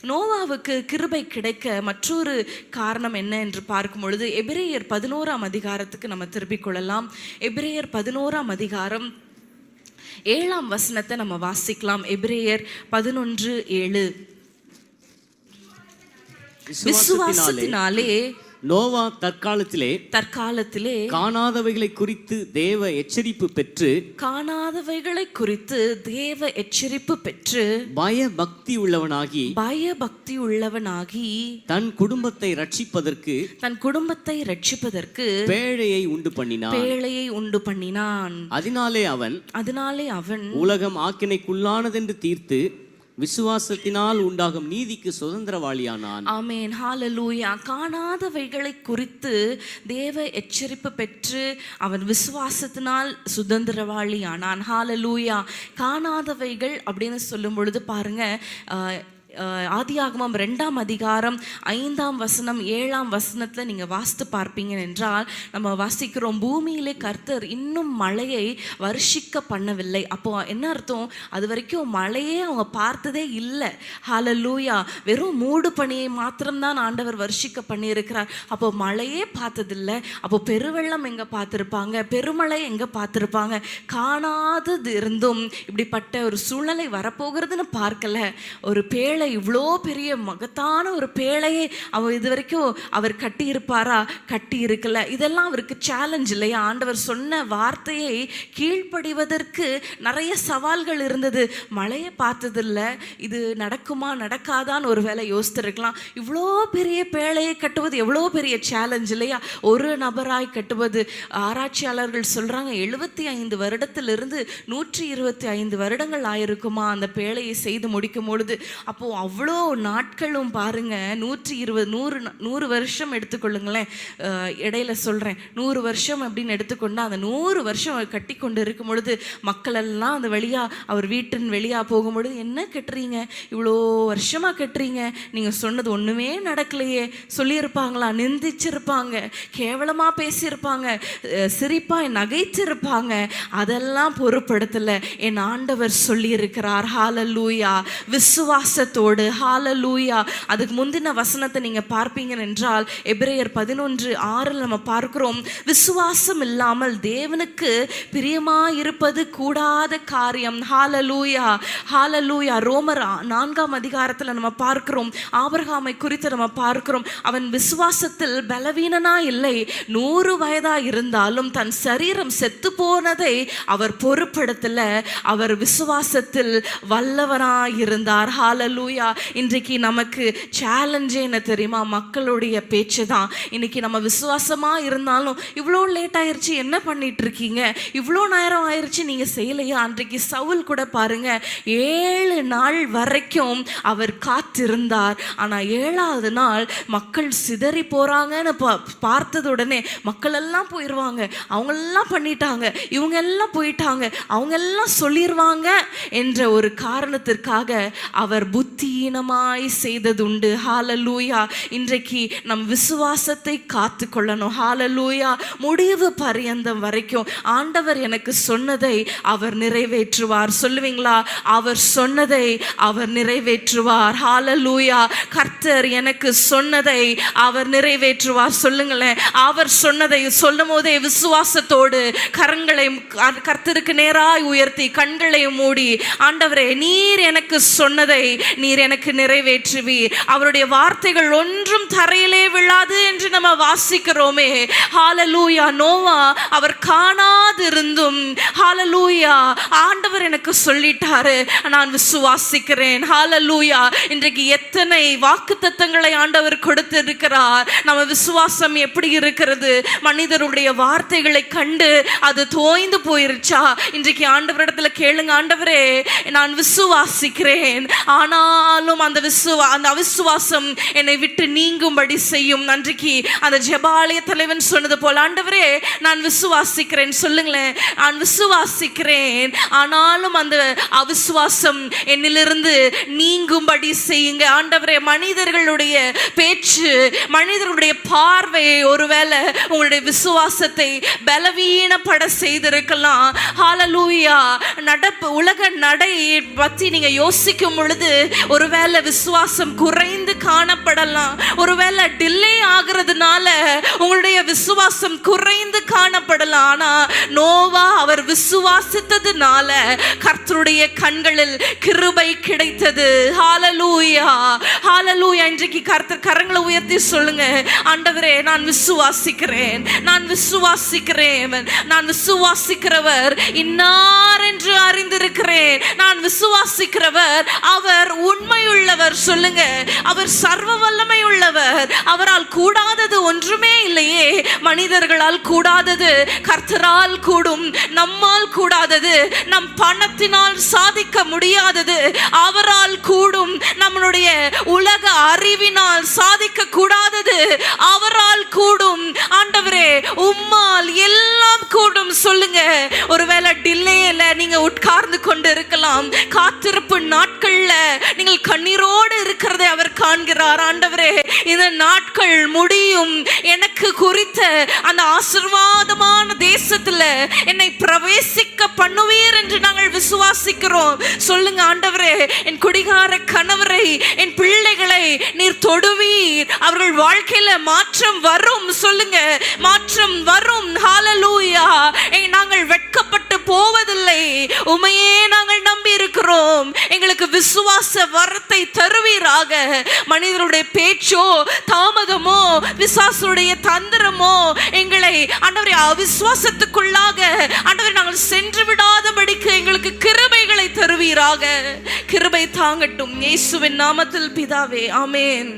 நோவாவுக்கு கிருபை கிடைக்க மற்றொரு காரணம் என்ன என்று பார்க்கும் பொழுது எபிரேயர் 11ஆம் அதிகாரத்துக்கு நம்ம திருப்பிக் கொள்ளலாம். எபிரேயர் 11ஆம் அதிகாரம் 7ஆம் வசனத்தை நம்ம வாசிக்கலாம். எபிரேயர் 11:7. விசுவாசத்தினாலே நோவா தற்காலத்திலே காணாதவைகளை குறித்து தேவ எச்சரிப்பு பெற்று பயபக்தி உள்ளவனாகி தன் குடும்பத்தை ரட்சிப்பதற்கு பேழையை உண்டு பண்ணினான். அதனாலே அவன் உலகம் ஆக்கினைக்குள்ளானதென்று தீர்த்து விசுவாசத்தினால் உண்டாகும் நீதிக்கு சுதந்திரவாளியானான். ஆமென், ஹalleluya. காணாதவைகளை குறித்து தேவ எச்சரிப்பு பெற்று அவன் விசுவாசத்தினால் சுதந்திரவாளியானான். ஹalleluya. காணாதவைகள் அப்படின்னு சொல்லும் பொழுது பாருங்க, ஆதியாகமம் 2ஆம் அதிகாரம் 5ஆம் வசனம் 7ஆம் வசனத்தில் நீங்கள் வாசித்து பார்ப்பீங்க என்றால் நம்ம வாசிக்கிறோம், பூமியிலே கர்த்தர் இன்னும் மழையை வருஷிக்க பண்ணவில்லை. அப்போ என்ன அர்த்தம்? அது வரைக்கும் மழையே அவங்க பார்த்ததே இல்லை. ஹalleluya. வெறும் மூடு பனியை மாத்திரம்தான் ஆண்டவர் வருஷிக்க பண்ணியிருக்கிறார். அப்போ மழையே பார்த்ததில்லை. அப்போ பெருவெள்ளம் எங்கே பார்த்துருப்பாங்க? பெருமழை எங்கே பார்த்துருப்பாங்க? காணாதது இருந்தும் இப்படிப்பட்ட ஒரு சூழ்நிலை வரப்போகிறதுன்னு பார்க்கல. ஒரு பேழை, இவ்வளோ பெரிய மகத்தான ஒரு பேழையை இது வரைக்கும் அவர் கட்டி இருப்பாரா? கட்டி இருக்கல. இதெல்லாம் அவருக்கு சேலஞ்ச் இல்லையா? ஆண்டவர் சொன்ன வார்த்தையை கீழ்ப்படிவதற்கு நிறைய சவால்கள் இருந்தது. மழையை பார்த்ததில்ல, இது நடக்குமா நடக்காதான்னு ஒரு வேளை யோசித்திருக்கலாம். இவ்வளோ பெரிய பேழையை கட்டுவது எவ்வளோ பெரிய சேலஞ்ச் இல்லையா? ஒரு நபராய் கட்டுவது. ஆராய்ச்சியாளர்கள் சொல்றாங்க 75 வருடத்திலிருந்து 125 வருடங்கள் ஆயிருக்குமா அந்த பேழையை செய்து முடிக்கும் பொழுது. அப்போ அவ்வளோ நாட்களும் பாருங்க, 120 வருஷம் எடுத்துக்கொள்ளுங்களேன். இடையில சொல்கிறேன், 100 வருஷம் அப்படின்னு எடுத்துக்கொண்டா அந்த 100 வருஷம் கட்டி கொண்டு இருக்கும் பொழுது மக்கள் எல்லாம் அந்த அவர் வீட்டின் வெளியாக போகும்பொழுது, என்ன கட்டுறீங்க, இவ்வளோ வருஷமாக கட்டுறீங்க, நீங்கள் சொன்னது ஒன்றுமே நடக்கலையே சொல்லியிருப்பாங்களா? நிந்திச்சிருப்பாங்க, கேவலமாக பேசியிருப்பாங்க, சிரிப்பாக நகைச்சிருப்பாங்க. அதெல்லாம் பொறுப்படுத்தலை. என் ஆண்டவர் சொல்லியிருக்கிறார். ஹalleluya. விசுவாசத்தோடு, ஹalleluya. அதுக்கு முந்தின வசனத்தை நீங்க பார்ப்பீங்க என்றால் எபிரேயர் 11:6 நம்ம பார்க்கிறோம், விசுவாசம் இல்லாமல் தேவனுக்கு பிரியமாயிருப்பது கூடாத காரியம். ஹalleluya, ஹalleluya. ரோமர் 4ஆம் அதிகாரத்தில் நம்ம பார்க்கிறோம், ஆபிரகாமை குறித்து நம்ம பார்க்கிறோம். அவன் விசுவாசத்தில் பலவீனனா இல்லை, 100 வயதா இருந்தாலும் தன் சரீரம் செத்து போனதை அவர் பொறுப்படுத்தல. அவர் விசுவாசத்தில் வல்லவனாயிருந்தார். ஹalleluya. இன்றைக்கு நமக்கு சேலஞ்சே என்ன தெரியுமா? மக்களுடைய பேச்சு தான். இன்னைக்கு நம்ம விசுவாசமா இருந்தாலும் இவ்வளோ லேட் ஆயிருச்சு, என்ன பண்ணிட்டு இருக்கீங்க, இவ்வளோ நேரம் ஆயிருச்சு, நீங்க செய்யலையா? அன்றைக்கு சவுல் கூட பாருங்க, 7 நாள் வரைக்கும் அவர் காத்திருந்தார். ஆனா 7ஆவது நாள் மக்கள் சிதறி போறாங்கன்னு பார்த்தது உடனே மக்கள் எல்லாம் போயிடுவாங்க, அவங்கெல்லாம் பண்ணிட்டாங்க, இவங்க எல்லாம் போயிட்டாங்க, அவங்க எல்லாம் சொல்லிடுவாங்க என்ற ஒரு காரணத்திற்காக அவர் புத்தியீனமாய் செய்ததுண்டு. ஹalleluya. இன்றைக்கு நம் விசுவாசத்தை காத்து கொள்ளணும். ஹalleluya. முடிவு பரியந்தம் வரைக்கும் ஆண்டவர் எனக்கு சொன்னதை அவர் நிறைவேற்றுவார். சொல்லுவீங்களா? அவர் சொன்னதை அவர் நிறைவேற்றுவார். ஹalleluya. கர்த்தர் எனக்கு சொன்னதை அவர் நிறைவேற்றுவார். சொல்லுங்களேன். அவர் சொன்னதை சொல்லும் போதே விசுவாசத்தோடு கரங்களை கர்த்தருக்கு நேராய் உயர்த்தி கண்களை மூடி, ஆண்டவரே நீர் எனக்கு சொன்னதை நீர் எனக்கு நிறைவேற்றுவீர். அவருடைய வார்த்தைகள் ஒன்றும் தரையிலே விழாது என்று நம்ம வாசிக்கிறோமே. ஹalleluya. நோவா அவர் காணாதிருந்தும் ஹalleluya ஆண்டவர் எனக்கு சொல்லிட்டாரு, நான் விசுவாசிக்கிறேன். ஹalleluya. இன்றைக்கு எத்தனை வாக்குத்தத்தங்களை ஆண்டவர் கொடுத்திருக்கிறார். நம்ம விசுவாசம் எப்படி இருக்கிறது? மனிதருடைய வார்த்தைகளை கண்டு அது தோய்ந்து போயிருச்சா? இன்றைக்கு ஆண்டவரிடத்துல கேளுங்க, ஆண்டவரே நான் விசுவாசிக்கிறேன், ஆனாலும் அந்த அவிசுவாசம் என்னை விட்டு நீங்க நீங்கும்படி செய்யும். அன்றைக்கு அந்த ஜெபாலய தலைவன் சொன்னது போல, ஆண்டவரே நான் விசுவாசிக்கிறேன், சொல்லுங்களேன், நான் விசுவாசிக்கிறேன், ஆனாலும் அந்த அவிசுவாசம் என்னிலிருந்து நீங்கும்படி செய்யுங்க. ஆண்டவரே, மனிதர்களுடைய பேச்சு, மனிதர்களுடைய பார்வை ஒருவேளை உங்களுடைய விசுவாசத்தை பலவீனப்பட செய்திருக்கலாம். ஹalleluya. உலக நடை பற்றி நீங்க யோசிக்கும் பொழுது ஒருவேளை விசுவாசம் குறைந்து காணப்படலாம். ஒருவேளை டிலே ஆகிறதுனால உங்களுடைய விசுவாசம் குறைந்து காணப்படலாம். ஆனா நோவா அவர் விசுவாசித்ததுனால கர்த்தருடைய கண்களில் கிருபை கிடைத்தது. ஹalleluya, ஹalleluya. இன்றைக்கு கர்த்தர் கரங்களை உயர்த்தி சொல்லுங்க, ஆண்டவரே நான் விசுவாசிக்கிறேன், நான் விசுவாசிக்கிறேன், நான் விசுவாசிக்கிறவர் இன்னார் என்று அறிந்திருக்கிறேன். நான் விசுவாசிக்கிறவர் அவர் உண்மையுள்ளவர், சொல்லுங்க, அவர் சர்வ வல்லமை உள்ளவர், அவரால் கூடாதது ஒன்றுமே இல்லையே. மனிதர்களால் கூடாதது கர்த்தரால் கூடும், நம்மால் கூடாதது, நம் பணத்தினால் சாதிக்க முடியாதது அவரால் கூடும், நம்மளுடைய உலக அறிவினால் சாதிக்க கூடாதது அவரால் கூடும். ஆண்டவரே உம்மால் எல்லாம் கூடும், சொல்லுங்க. ஒருவேளை டிலேல நீங்க உட்கார்ந்து கொண்டு இருக்கலாம், காத்திருப்பு நாட்கள்ல நீங்கள் கண்ணீரோடு இருக்கிறதை அவர் காண்கிறார். ஆண்டவரே இந்த நாட்கள் முடியும், எனக்கு குறித்த அந்த ஆசீர்வாதமான தேசத்துல என்னை பிரவேசிக்க பண்ணுவீர் என்று நாங்கள் விசுவாசிக்கிறோம். சொல்லுங்க, ஆண்டவரே என் குடிகார கணவரை, என் பிள்ளைகளை நீர் தொடுவீர், அவர்கள் வாழ்க்கையில மாற்றம் வரும், சொல்லுங்க, மாற்றம் வரும். ஹalleluya. நாங்கள் வெட்கப்பட்டு போவதில்லை, உமையே நாங்கள் நம்பி இருக்கிறோம், எங்களுக்கு விசுவாச வரத்தை தருவீராக. மனிதருடைய பேச்சோ தாமதமோ விசுவாசனுடைய தந்திரமோ எங்களை ஆண்டவரே அவிசுவாசத்துக்குள்ளாக ஆண்டவரே நாங்கள் சென்று விடாதபடிக்கு எங்களுக்கு கிருபைகளை தருவீராக. கிருபை தாங்கட்டும் இயேசுவின் நாமத்தில் பிதாவே, ஆமென்.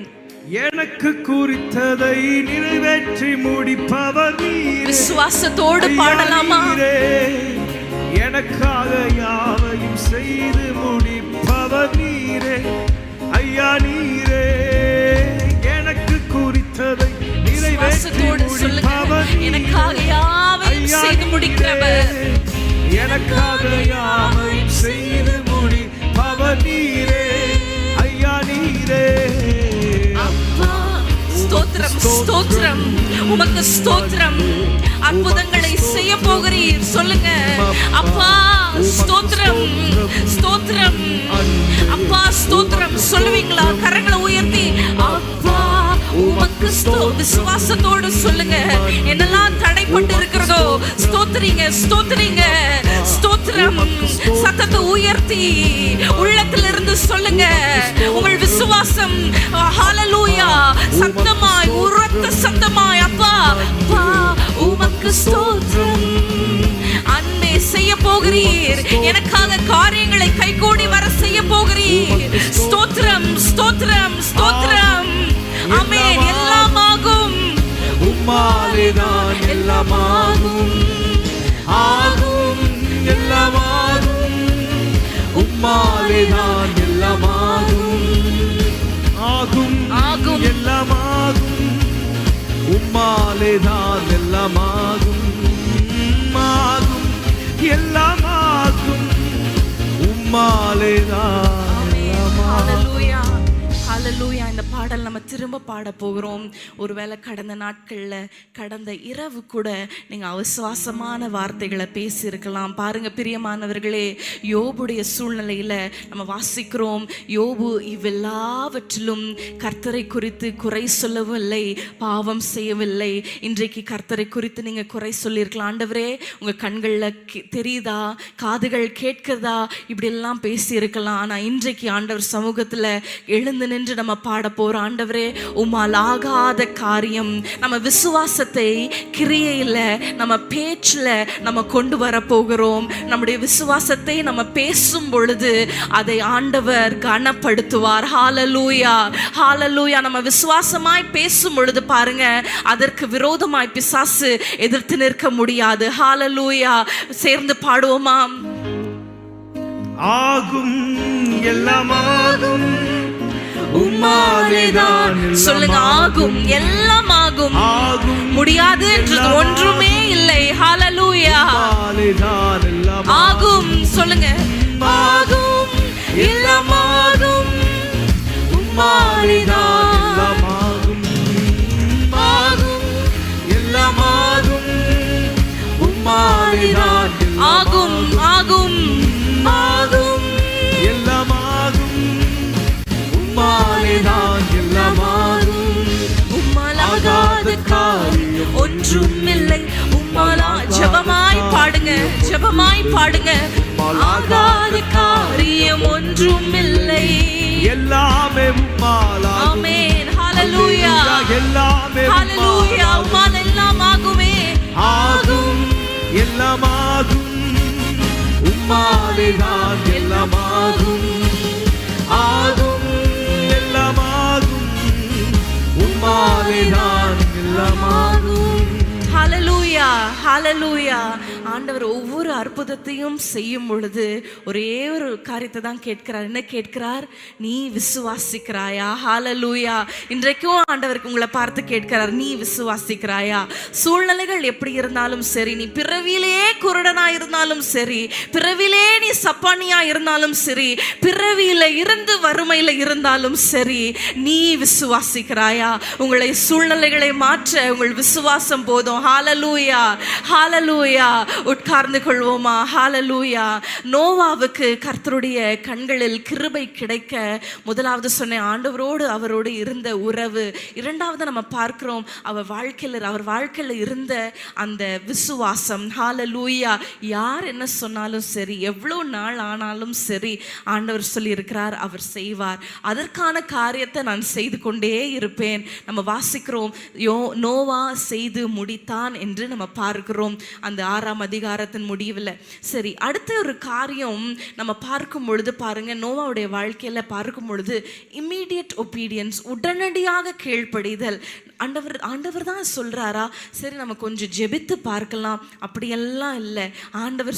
எனக்கு குறித்ததை நிறைவேற்றி முடிப்பவர் நீரே. விசுவாசத்தோடு பாடலாமா? எனக்காக யாவையும் செய்து முடிப்பவர் நீரே, ஐயா நீரே. எனக்கு குறித்ததை நிறைவேற்றி முடிப்பவர் நீரே, எனக்காக யாவையும் செய்து முடிக்கிறவர், எனக்காக யாவையும் செய்து முடிப்பவர் நீரே, ஐயா நீரே. ஸ்தோத்திரம், ஸ்தோத்திரம், உமக்கு ஸ்தோத்திரம். அற்புதங்களை செய்ய போகிறீர், சொல்லுங்க. அப்பா ஸ்தோத்திரம், ஸ்தோத்திரம், அப்பா ஸ்தோத்திரம் சொல்லுவீங்களா? கரங்களை உயர்த்தி அப்பா உமக்கு விசுவாசத்தோடு சொல்லுங்க. என்னெல்லாம் தடைப்பட்டு இருக்கிறதோ ஸ்தோத்திரிங்க, ஸ்தோத்திரிங்க, ஸ்தோத்திரம். சத்தத்தை உயர்த்தி உள்ளத்திலிருந்து சொல்லுங்க. உங்கள் விசுவாசம் ஹalleluya சத்தமாய், உரத்த சத்தமாய், அப்பா அப்பா உமக்கு ஸ்தோத்திரம். அன்பே செய்ய போகிறீர், எனக்காக காரியங்களை கைகூடி வர செய்ய போகிறீர். ஸ்தோத்திரம், ஸ்தோத்திரம், ஸ்தோத்திரம். ஆமென். எல்லாமாகும் உம்மாலே தான் எல்லாமாகும், ஆகும் எல்லாமாகும், உம்மாலே தான் எல்லாமாகும், ஆகும் ஆகும் எல்லாமாகும், உம்மாலே தான் எல்லாமாகும், ஆகும் எல்லாமாகும், உம்மாலே தான். ஹalleluya, ஹalleluya. இந்த பாடல் நம்ம திரும்ப பாட போகிறோம். ஒருவேளை கடந்த நாட்கள்ல, கடந்த இரவு கூட நீங்க அவிசுவாசமான வார்த்தைகளை பேசியிருக்கலாம். பாருங்க பிரியமானவர்களே, யோபுடைய சூழ்நிலையில நம்ம வாசிக்கிறோம், யோபு இவ்வெல்லாவற்றிலும் கர்த்தரை குறித்து குறை சொல்லவில்லை, பாவம் செய்யவில்லை. இன்றைக்கு கர்த்தரை குறித்து நீங்க குறை சொல்லியிருக்கலாம். ஆண்டவரே உங்க கண்கள்ல தெரியுதா, காதுகள் கேட்கிறதா, இப்படி எல்லாம் பேசியிருக்கலாம். ஆனா இன்றைக்கு ஆண்டவர் சமூகத்துல எழுந்து நின்று நம்ம பாட போறோம். ஆண்டவரே உம்மால் ஆகாத காரியம், நம்ம விசுவாசத்தை கிரியையில, நம்ம பேச்சுல நம்ம கொண்டு வர போகிறோம். நம்முடைய விசுவாசத்தை நம்ம பேசும் பொழுது அதை ஆண்டவர் கனப்படுத்துவார். ஹalleluya, ஹalleluya. நம்ம விசுவாசமாய் பேசும் பொழுது பாருங்க, அதற்கு விரோதமாய் பிசாசு எதிர்த்து நிற்க முடியாது. ஹalleluya. சேர்ந்து பாடுவோமா? ஆகும் எல்லாமாகும், உம்மாலே உம்மாலேதான் சொல்லுங்க, ஆகும், எல்லாம் ஆகும். ஆகும். முடியாது என்று ஒன்றுமே இல்லை. ஹalleluya. உம்மாலேதான் எல்லாம் ஆகும். சொல்லுங்க, ஆகும், எல்லாம் ஆகும். உம்மாலேதான் எல்லாம் ஆகும். ஆகும், எல்லாம் ஆகும். உம்மாலேதான் ஆகும், ஆகும், ஆகும். எல்லாம் ஆகும். உம்மாலேதான் எல்லாம் ஆகும். உம்மால் ஆகாத காரியம் ஒன்றும் இல்லை. உம்மாலா ஜெபமாய் பாடுங்க, ஜெபமாய் பாடுங்க. ஆகாத காரியம் ஒன்றும் இல்லை. எல்லாமே உம்மாலாகும். ஆமென். ஹalleluya. எல்லாமே ஹalleluya. உம்மால் எல்லாம் ஆகுமே. ஆகும். எல்லாம் ஆகும். உம்மாலேதான் எல்லாம் ஆகும். ஆகும். எல்லாம் ஆகும். உம்மாலேதான் எல்லாம் ஆகும். ஹalleluya, ஹalleluya. ஆண்டவர் ஒவ்வொரு அற்புதத்தையும் செய்யும் பொழுது ஒரே ஒரு காரியத்தை தான் கேட்கிறார். என்ன கேட்கிறார்? நீ விசுவாசிக்கிறாயா? ஹalleluya. இன்றைக்கும் ஆண்டவருக்கு உங்களை பார்த்து கேட்கிறார், நீ விசுவாசிக்கிறாயா? சூழ்நிலைகள் எப்படி இருந்தாலும் சரி, நீ பிறவியிலே குருடனா இருந்தாலும் சரி, பிறவியிலே நீ சப்பானியா இருந்தாலும் சரி, பிறவியில இருந்து வறுமையில இருந்தாலும் சரி, நீ விசுவாசிக்கிறாயா? உங்களை சூழ்நிலைகளை மாற்ற உங்கள் விசுவாசம் போதும். ஹalleluya, ஹalleluya. உட்கார்ந்து கொள்வோமா? ஹalleluya. நோவாவுக்கு கர்த்தருடைய கண்களில் கிருபை கிடைக்க முதலாவது சொன்ன ஆண்டவரோடு அவரோடு இருந்த உறவு. இரண்டாவது நம்ம பார்க்கிறோம் அவர் வாழ்க்கையில இருந்த அந்த விசுவாசம். ஹalleluya. யார் என்ன சொன்னாலும் சரி, எவ்வளவு நாள் ஆனாலும் சரி, ஆண்டவர் சொல்லி இருக்கிறார் அவர் செய்வார். அதற்கான காரியத்தை நான் செய்து கொண்டே இருப்பேன். நம்ம வாசிக்கிறோம், நோவா செய்து முடித்தான் என்று நம்ம பார்க்கிறோம் அந்த 6ஆம் அதிகாரத்தின் முடிவில். சரி, அடுத்த ஒரு காரியம் நம்ம பார்க்கும் பொழுது பாருங்க, நோவாவுடைய வாழ்க்கையில பார்க்கும் பொழுது இம்மீடியட் ஒபீடியன்ஸ், உடனடியாக கீழ்ப்படிதல். ஆண்டவர் தான் சொல்றாரா? சரி நம்ம கொஞ்சம் ஜெபித்து பார்க்கலாம், அப்படியெல்லாம் இல்லை. ஆண்டவர்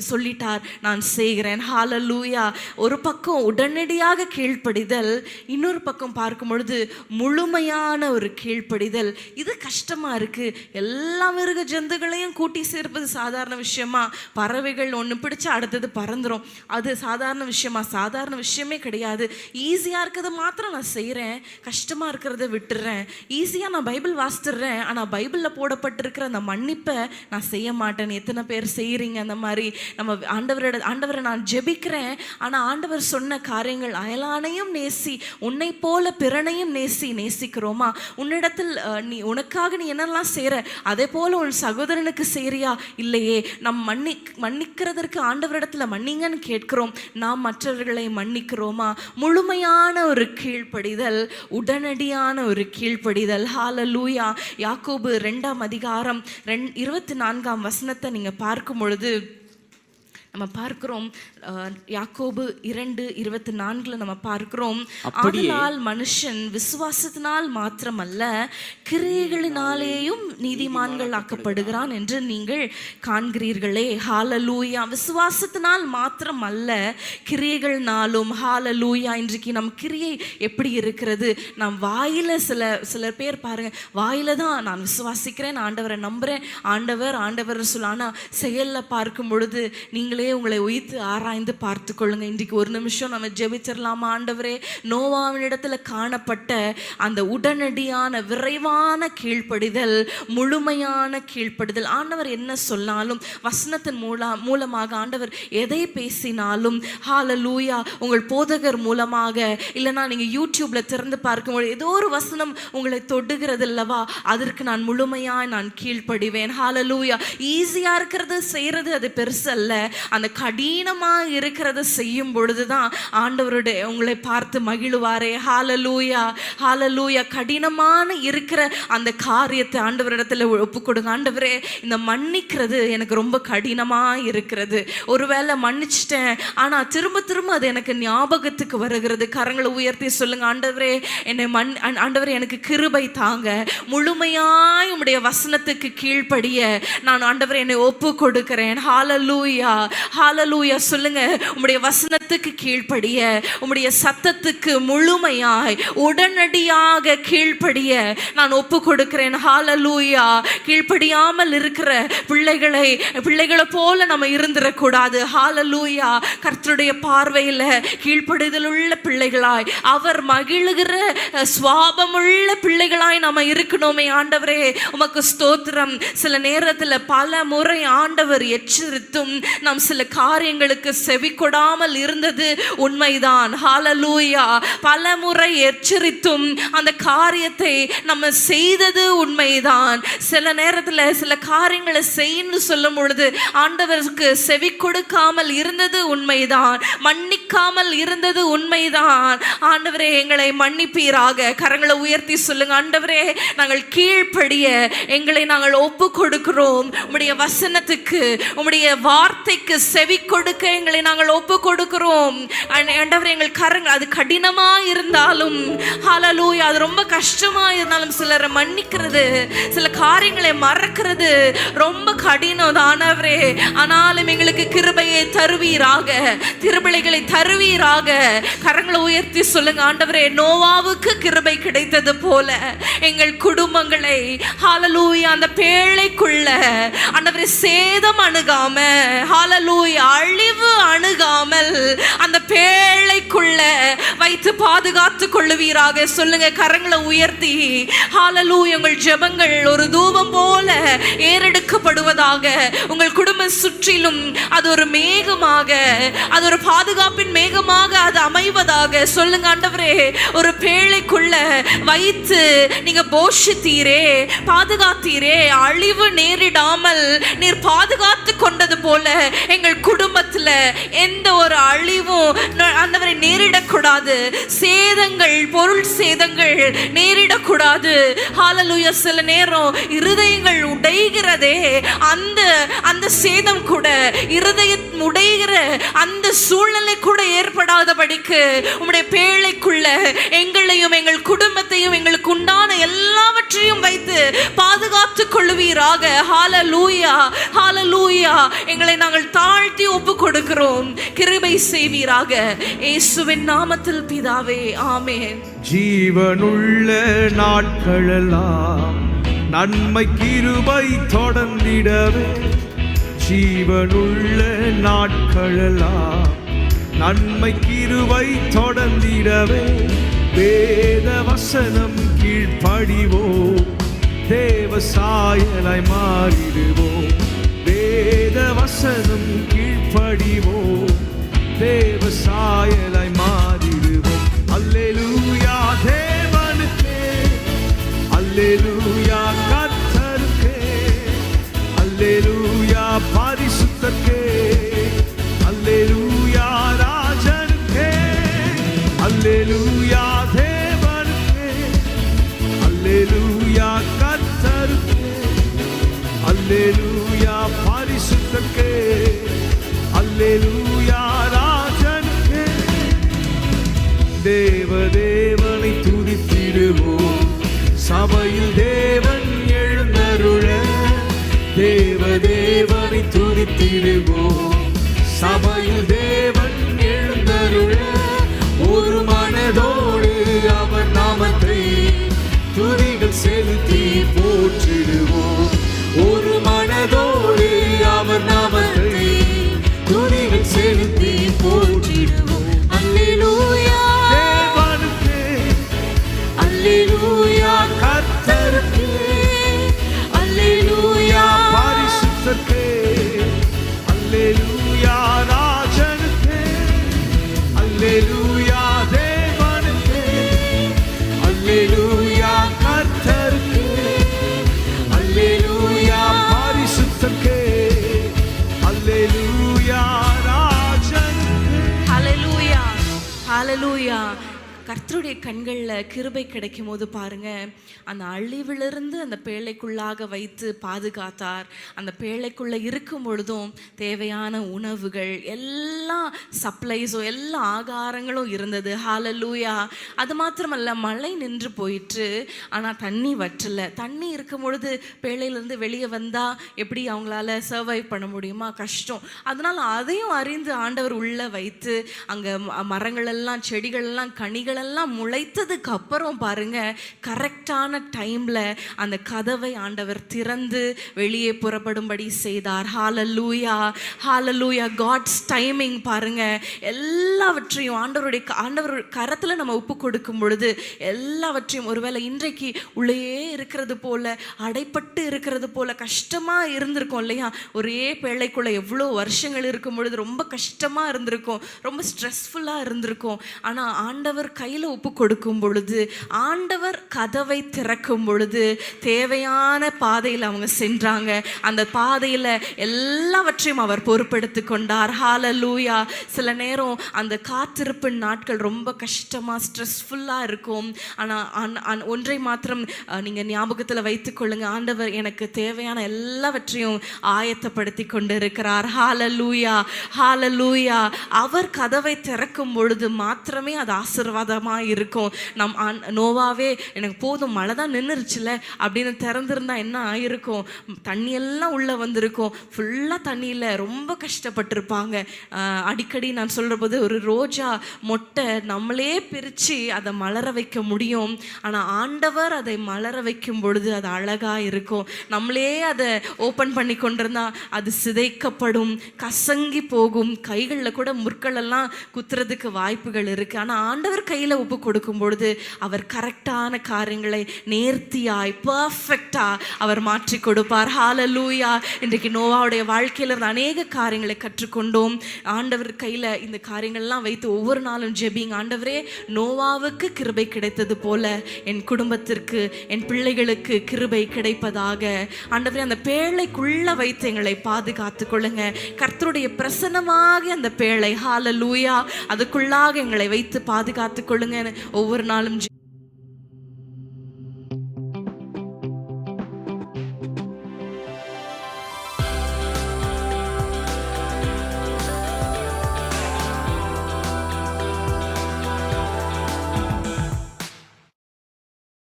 சொல்லிட்டார், நான் செய்கிறேன். ஹalleluya. ஒரு பக்கம் உடனடியாக கீழ்ப்படிதல், இன்னொரு பக்கம் பார்க்கும் பொழுது முழுமையான ஒரு கீழ்ப்படிதல். இது கஷ்டமா இருக்கு. எல்லா மிருக ஜந்துகளையும் கூட்டி சேர்ப்பது சாதாரண விஷயமா? பறவைகள் ஒன்று பிடிச்சா அடுத்தது பறந்துடும். அது சாதாரண விஷயமா? சாதாரண விஷயமே கிடையாது. ஈஸியா இருக்கிறத மாத்திரம் நான் செய்கிறேன், கஷ்டமா இருக்கிறத விட்டுறேன். ஈஸியா நான் பைபிள் வாசித்துறேன், ஆனால் பைபிளில் போடப்பட்டிருக்கிற அந்த மன்னிப்பை நான் செய்ய மாட்டேன். எத்தனை பேர் செய்கிறீங்க அந்த மாதிரி? நம்ம ஆண்டவரை நான் ஜெபிக்கிறேன், ஆனால் ஆண்டவர் சொன்ன காரியங்கள், அயலானையும் நேசி, உன்னை போல பிறனையும் நேசிக்கிறோமா? உன்னிடத்தில் உனக்காக நீ என்னெல்லாம் செய்கிற அதே போல உன் சகோதரனுக்கு செய்கிறியா? இல்லையே. நம் மன்னிக்கிறதற்கு ஆண்டவரிடத்தில் மன்னிங்கன்னு கேட்கிறோம், நாம் மற்றவர்களை மன்னிக்கிறோமா? முழுமையான ஒரு கீழ்ப்படிதல், உடனடியான ஒரு கீழ்ப்படிதல். ஹalleluya. யாக்கோபு 2ஆம் அதிகாரம் 24ஆம் வசனத்தை நீங்க பார்க்கும் பொழுது நம்ம பார்க்கிறோம், யாக்கோபு 2:24 நம்ம பார்க்கிறோம், ஆதலால் மனுஷன் விசுவாசத்தினால் மாத்திரமல்ல கிரியைகளினாலேயும் நீதிமான்கள் ஆக்கப்படுகிறான் என்று நீங்கள் காண்கிறீர்களே. ஹalleluya. விசுவாசத்தினால் மாத்திரமல்ல கிரியைகள்னாலும். ஹalleluya. இன்றைக்கு நம் கிரியை எப்படி இருக்கிறது? நாம் வாயில சில பேர் பாருங்க, வாயில தான் நான் விசுவாசிக்கிறேன், ஆண்டவரை நம்புறேன், ஆண்டவர் சொல்லானா செயல்ல பார்க்கும் பொழுது நீங்களே உங்களை உயிர்த்து ஆராய்ந்து பார்த்து கொள்ளுங்க. இன்றைக்கு ஒரு நிமிஷம் நம்ம ஜெபிச்சிடலாமா? ஆண்டவரே, நோவாவினிடத்துல காணப்பட்ட அந்த உடனடியான விரைவான கீழ்ப்படிதல், முழுமையான கீழ்ப்படிதல். ஆண்டவர் என்ன சொன்னாலும், வசனத்தின் மூலமாக ஆண்டவர் எதை பேசினாலும், ஹalleluya, உங்கள் போதகர் மூலமாக, இல்லைனா நீங்க யூடியூப்ல திறந்து பார்க்கும்போது ஏதோ ஒரு வசனம் உங்களை தொடுகிறது அல்லவா, அதற்கு நான் முழுமையாய் நான் கீழ்ப்படிவேன். ஹalleluya. ஈஸியா இருக்கிறது செய்யறது அது பெருசு அல்ல, அந்த கடினமா இருக்கிறத செய்யும் பொழுதுதான் ஆண்டவருடைய உங்களை பார்த்து மகிழுவாரே. ஹalleluya, ஹalleluya. கடினமான இருக்கிற அந்த காரியத்தை ஆண்டவரிடத்துல ஒப்பு கொடுங்க. ஆண்டவரே, இந்த மன்னிக்கிறது எனக்கு ரொம்ப கடினமா இருக்கிறது. ஒருவேளை மன்னிச்சிட்டேன், ஆனா திரும்ப அது எனக்கு ஞாபகத்துக்கு வருகிறது. கரங்களை உயர்த்தி சொல்லுங்க, ஆண்டவரே ஆண்டவரே எனக்கு கிருபை தாங்க, முழுமையாய் உம்முடைய வசனத்துக்கு கீழ்ப்படிய நான் ஆண்டவரே என்னை ஒப்பு கொடுக்கிறேன். ஹalleluya, ஹalleluya சொல்லுங்க. உம்முடைய வசனத்துக்கு கீழ்ப்படிய, உம்முடைய சத்தத்துக்கு முழுமையாய் உடனடியாக கீழ்ப்படிய நான் ஒப்பு கொடுக்கிறேன். ஹalleluya. கீழ்ப்படியாமல் இருக்கிற பிள்ளைகளை போல நம்ம இருந்திடக்கூடாது. ஹalleluya. கர்த்தருடைய பார்வையில கீழ்ப்படிதல் உள்ள பிள்ளைகளாய், அவர் மகிழுகிற சுவாபமுள்ள பிள்ளைகளாய் நம்ம இருக்கணுமே. ஆண்டவரே உமக்கு ஸ்தோத்திரம். சில நேரத்தில் பல முறை ஆண்டவர் எச்சரித்தும் நாம் சில காரியங்களுக்கு செவி கொடாமல் இருந்தது உண்மைதான். ஹalleluya. பல முறை எச்சரித்தும் அந்த காரியத்தை நம்ம செய்தது உண்மைதான். சில நேரத்தில் சில காரியங்களை செய்யணும்னு சொல்லும் பொழுது ஆண்டவருக்கு செவி கொடுக்காமல் இருந்தது உண்மைதான், மன்னிக்காமல் இருந்தது உண்மைதான். ஆண்டவரே எங்களை மன்னிப்பீராக. கரங்களை உயர்த்தி சொல்லுங்க. ஆண்டவரே நாங்கள் கீழ்ப்படிய எங்களை நாங்கள் ஒப்பு கொடுக்கிறோம். உம்முடைய வசனத்துக்கு, உம்முடைய வார்த்தைக்கு செவி கொடுக்க எங்களை நாங்கள் ஒப்பு கொடுக்கிறோம். ஆண்டவரே எங்கள் கரங்கள் அது கடினமா இருந்தாலும், ஹalleluya, அது ரொம்ப கஷ்டமா இருந்தாலும், சிலரை மன்னிக்கிறது, சில காரியங்களை மறக்கிறது ரொம்ப கடினம் தானவரே. ஆனாலும் எங்களுக்கு கிருபையை தருவீராக, திருபிளைகளை தருவீராக. கரங்களை உயர்த்தி சொல்லுங்க. ஆண்டவரே நோவாவுக்கு கிருபை கிடைத்தது போல எங்கள் குடும்பங்களை, ஹalleluya, அந்த பேழைக்குள்ள ஆண்டவரே சேதம் அணுகாம, ஹalleluya, அழிவு அணுகாமல் அந்த பேழைக்குள்ள வைத்து பாதுகாத்து கொள்ளுவீராக. சொல்லுங்க கரங்களை உயர்த்தி. ஹalleluya. உங்கள் ஜெபங்கள் ஒரு தூபம் போல ஏறெடுக்கப்படுவதாக. உங்கள் குடும்பம் சுற்றிலும் அது ஒரு மேகமாக, அது ஒரு பாதுகாப்பின் மேகமாக அது அமைவதாக. சொல்லுங்க ஆண்டவரே, ஒரு பேழைக்குள்ள வைத்து நீங்க போஷித்தீரே, பாதுகாத்தீரே, அழிவு நேரிடாமல் நீர் பாதுகாத்து கொண்டது போல எங்கள் குடும்பத்துல எந்த ஒரு அழிவும் ஆண்டவரை நேரிடக்கூடாது. சேதங்கள், பொருள் சேதங்கள் நேரிடக்கூடாது. ஹalleluya. சில நேரம் இருதயங்கள் உடைகிறதே, அந்த சேதம் கூட, இருதயம் உடைகிற அந்த சூழ்நிலை கூட ஏற்படாதபடிக்கு உம்முடைய பேழைக்குள்ள எங்களையும் எங்கள் குடும்பத்தையும் எங்களுக்கு உண்டான எல்லாவற்றையும் வைத்து பாதுகாத்து கொள்ளுவீராக. ஹalleluya, ஹalleluya. எங்களை நாங்கள் தாழ்த்தி ஒப்பு கொடுக்கிறோம். கிருபை செய்வீராக. இயேசுவின் நாமத்தில் பிதாவே, ஆமென். ஜீவனுள்ள நாட்களெல்லாம் நன்மை கிருபை தொடர்ந்திடவே, ஜீவனுள்ள நாட்களெல்லாம் நன்மை கிருபை தொடர்ந்திடவே, வேத வசனம் கீழ்ப்படிவோம், தேவ சாயலாய் மாறிடுவோம். வேத வசனம் கீழ்ப்படிவோம், தேவ சாயலாய் மாறிடுவோம். அல்லேலூயா தேவனுக்கே, அல்லேலூயா கர்த்தருக்கே, அல்லேலூயா பரிசுத்தருக்கே, அல்லேலூயா ராஜனுக்கே, அல்லேலூயா தேவனுக்கே, அல்லேலூயா கர்த்தருக்கே, அல்லேலூயா பரிசுத்தருக்கே, அல்லேலூயா ராஜனுக்கே. தேவனை துதித்திடுவோம், சபையில் தேவன் எழுந்தருள. தேவனை துதித்திடுவோம், சபையில் தேவன் எழுந்தருள. ஒரு மனதோடு அவர் நாமத்தை துதிகள் செலுத்தி போற்றிடுவோம். ஒரு மனதோடு அவர் நாமத்தை துதிகள் செலுத்தி போற்றிடுவோம். அல்லேலூயா தேவனுக்கே, அல்லேலூயா கர்த்தருக்கே, அல்லேலூயா பரிசுத்தருக்கே, அல்லேலூயா ராஜனுக்கே, அல்லேலூயா தேவனுக்கே, அல்லேலூயா கர்த்தருக்கே. ஆண்டவருடைய கண்கள்ல கிருபை கிடைக்கும் போது பாருங்க, அந்த அழிவிலிருந்து அந்த பேழைக்குள்ளாக வைத்து பாதுகாத்தார். அந்த பேழைக்குள்ள இருக்கும் பொழுதும் தேவையான உணவுகள் எல்லா சப்ளைஸும் எல்லா ஆகாரங்களும் இருந்தது. ஹalleluya. அது மாத்திரமல்ல, மழை நின்று போயிற்று, ஆனா தண்ணி வற்றல. தண்ணி இருக்கும் பொழுது பேழையிலிருந்து வெளியே வந்தா எப்படி அவங்களால சர்வைவ் பண்ண முடியுமா? கஷ்டம். அதனால அதையும் அறிந்து ஆண்டவர் உள்ள வைத்து அங்க மரங்கள் எல்லாம், செடிகள் எல்லாம், கனிகள் எல்லாம் முளைத்ததுக்கு அப்புறம் பாருங்க, கரெக்டான டைம்ல அந்த கதவை ஆண்டவர் திறந்து வெளியே புறப்படும்படி செய்தார். ஹalleluya, ஹalleluya. காட்ஸ் டைமிங் பாருங்க. எல்லாவற்றையும் ஆண்டவர் கரத்துல நம்ம ஒப்பு கொடுக்கும் பொழுது எல்லாவற்றையும், ஒருவேளை இன்றைக்கு உள்ளேயே இருக்கிறது போல, அடைப்பட்டு இருக்கிறது போல கஷ்டமா இருந்திருக்கும் இல்லையா? ஒரே பேழைக்குள்ள எவ்வளோ வருஷங்கள் இருக்கும் பொழுது ரொம்ப கஷ்டமா இருந்திருக்கும், ரொம்ப ஸ்ட்ரெஸ்ஃபுல்லா இருந்திருக்கும். ஆனா ஆண்டவர் கையில ஒப்பு கொடுக்கும் பொழுது, ஆண்டவர் கதவை திறக்கும் பொழுது தேவையான பாதையில் அவங்க சென்றாங்க. அந்த பாதையில எல்லாவற்றையும் அவர் பொறுப்பெடுத்து கொண்டார். ஹalleluya. சில நேரம் அந்த காத்திருப்பு நாட்கள் ரொம்ப கஷ்டமா ஸ்ட்ரெஸ்ஃபுல்லா இருக்கும். ஆனா ஒன்றை மாத்திரம் நீங்க ஞாபகத்துல வைத்துக் கொள்ளுங்க, ஆண்டவர் எனக்கு தேவையான எல்லாவற்றையும் ஆயத்தப்படுத்தி கொண்டு இருக்கிறார். ஹalleluya, ஹalleluya. அவர் கதவை திறக்கும் பொழுது மாத்திரமே அது ஆசீர்வாதமா இருக்கும். நோவாவே எனக்கு போதும், மழை தான் நின்றுச்சுல அப்படின்னு திறந்திருந்தா என்ன ஆயிருக்கும்? தண்ணி எல்லாம் உள்ள வந்திருக்கும், ஃபுல்லா தண்ணியில ரொம்ப கஷ்டப்பட்டிருப்பாங்க. அடிக்கடி நான் சொல்ற போது, ஒரு ரோஜா மொட்டை நம்மளே பிரிச்சு அதை மலர வைக்க முடியும், ஆனா ஆண்டவர் அதை மலர வைக்கும் பொழுது அது அழகா இருக்கும். நம்மளே அதை ஓபன் பண்ணி கொண்டிருந்தா அது சிதைக்கப்படும், கசங்கி போகும், கைகளில் கூட முற்கள் எல்லாம் குத்துறதுக்கு வாய்ப்புகள் இருக்கு. ஆனா ஆண்டவர் கையில ஒப்பு கொடுக்கும் பொழுது அவர் கரெக்டான காரியங்களை நேர்த்தியாய் பர்ஃபெக்டா அவர் மாற்றி கொடுப்பார். ஹalleluya. இன்றைக்கு நோவாவுடைய வாழ்க்கையில இருந்து அநேக காரியங்களை கற்றுக்கொண்டோம். ஆண்டவர் கையில இந்த காரியங்கள்லாம் வைத்து ஒவ்வொரு நாளும் ஜெபிங்க. ஆண்டவரே, நோவாவுக்கு கிருபை கிடைத்தது போல என் குடும்பத்திற்கு, என் பிள்ளைகளுக்கு கிருபை கிடைப்பதாக. ஆண்டவரே, அந்த பேழைக்குள்ள வைத்து எங்களை பாதுகாத்து கொள்ளுங்க. கர்த்தருடைய பிரசன்னமாக அந்த பேழை, ஹalleluya, அதுக்குள்ளாக எங்களை வைத்து பாதுகாத்து கொள்ளுங்க. ஒவ்வொரு நாளும்